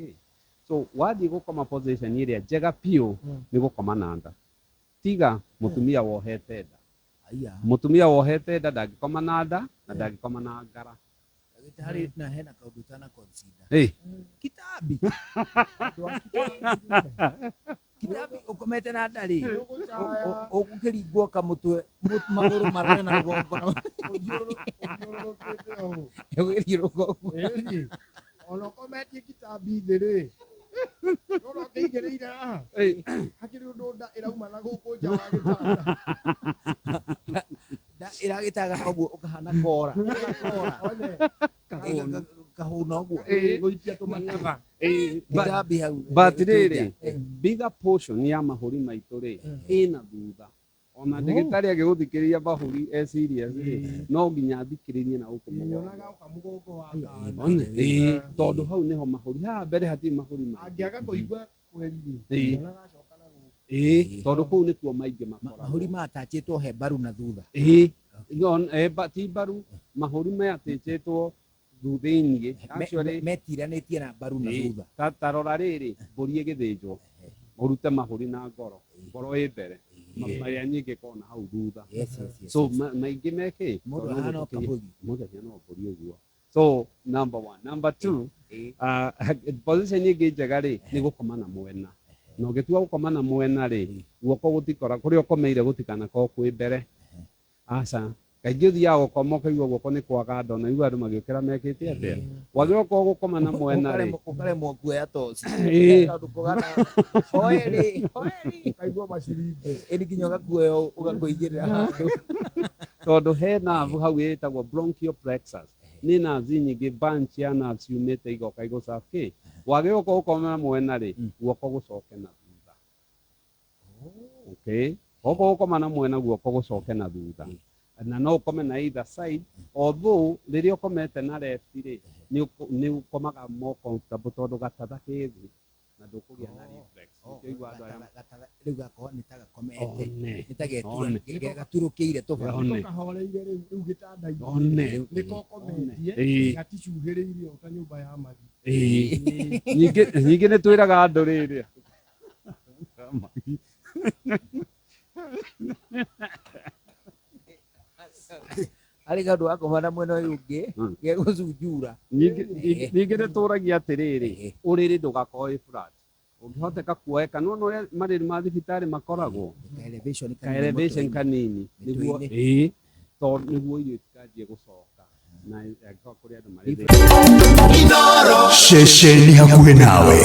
okay. So wathi gukoma position iria njega piu ni gukoma na nda tiga mutumia wohete nda mutumia wohete nda ndangikoma na nda na ndangikoma na ngara Daktari na hena kaundu tana consider kitabi kitabi ukomete na ndari ugukiringwo kamutwe maguru marane na rugongo ono komete kitabi thiri no kigereire hakiri undu nda irauma na guku nja wa gitanda nda iragitaga koguo ukahana kora kahuna guo guitia tumakaga kitabi hau but riri bigger portion ya mahuri maitu ri ina thutha ona ndagitari agiguthikiriria mahuri serious no nginya thikiririe na ukomoga mugongo wa ngari tondu hau niho mahuri ha mbere hati mahuri angiaga kuigua kweri tondu kuu nikuo maingi makora mahuri matachitwo he mbaru na thutha ti mbaru mahuri mayatĩchĩtwo thutha-inĩ metiranetie na mbaru na thutha tarora rĩrĩ mbũri ĩgĩthĩnjwo ũrute mahuri na ngoro ĩ mbere marĩa nyingĩ kona hau thutha so maingĩ mekĩ mũndũ ahana kabũthi mũndũ ahana mbũri ũguo so number 1 number 2 position ĩngĩ njega rĩ nĩ gũkoma na mwena na ũgĩtua gũkoma na mwena rĩ guoko gũtikora kũrĩa ũkomeire gũtikanakorwo kwĩ mbere aca kaingĩ ũthiaga gũkoma ũkaigua guoko nĩ kwaga ndo na igua andũ magĩũkĩra mekĩte atĩa wagĩrĩirwo gũkorwo gũkoma na mwena rĩ ũkaremwo kuoya toci hoeri kaigua maciringi ĩni nginya ũgakuoya ũgakũigĩrĩra handũ tondũ he navu hau ĩtagwo bronchial plexus nĩ navu nyingĩ bunch ya nerves yumĩte igoka igũcabĩ wagĩrĩirwo gũkorwo gũkoma na mwena rĩ guoko gũcoke na thutha okay gũkorwo gũkoma na mwena guoko gũcoke na thutha na no ukome na either side although rĩrĩa ũkomete na left rĩ nĩ ũkomaga more comfortable tondũ gatatha kĩthĩ na ndũkũgĩa na reflex ũkĩigua andũ arĩa rĩu gakorwo nĩ ta gakomete nĩ ta gaturũkĩire tũbara kahoreire rĩu gĩtanda-inĩ nĩko kometie gaticuhĩrĩirie o ta nyũmba ya magi ningĩ nĩ twĩraga andũ rĩrĩ arĩ gaũndũ wa kũmana mwena ũyũ ũngĩ gegũcunjura ningĩ nĩ tũragia atĩrĩrĩ ũrĩrĩ ndũgakorwo wĩ flat ũngĩhoteka kuoeka no ũrĩa marĩrĩ ma thibitarĩ makoragwo ka elevation kanini nĩguo tondũ nĩguo irio itikanjie gũcoka na angĩkorwo kũrĩ andũ marĩ ceceni hakuhĩ nawe.